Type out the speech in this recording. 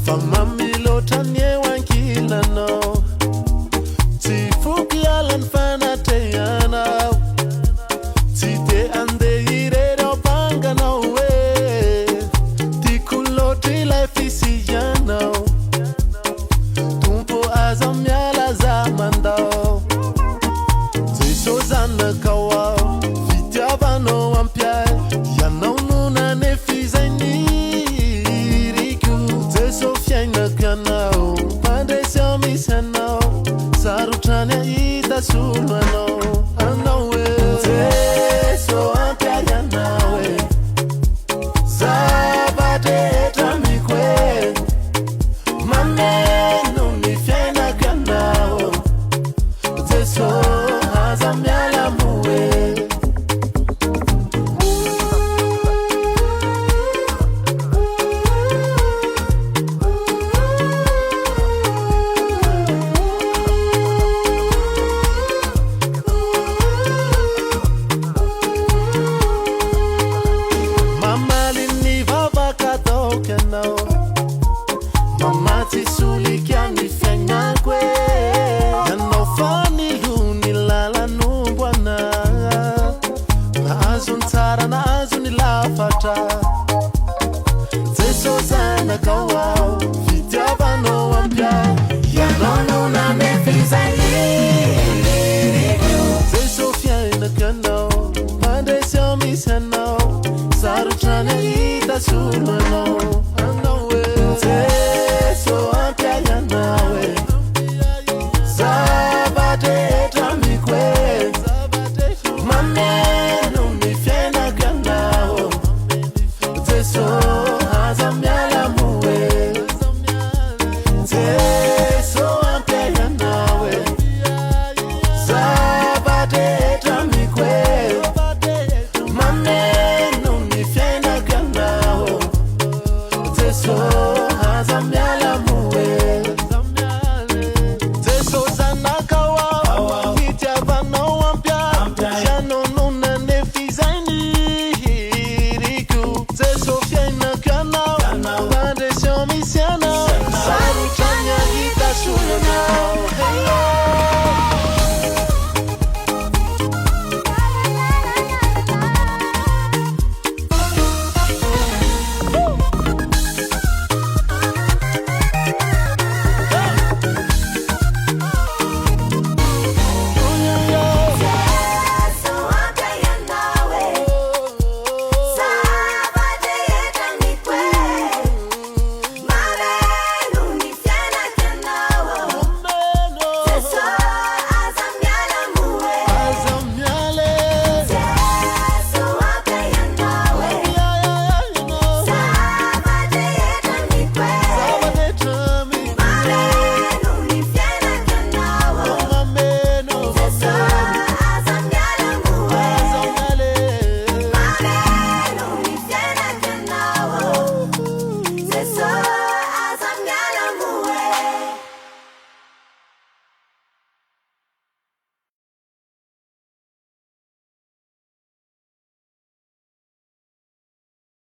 fa mamiloatra ny eo ankilanao tsy foky alany fanatehanao tsy de andeha irery ampanganao hoe tiako loatra ilay fisianao tompo aza miala za mandao jeso zanakao ao fitiavanao ampiay ianao nonane fizainiriko jeso fiainako anao mandresy ao misy anao sarotrany ahita solo anao hoe jeso ampiay anao e zavadrehetra amiko e mameno ny fiainako anao jeso aza miala moe mamaly ny vavaka ataoko anao mamatsy solika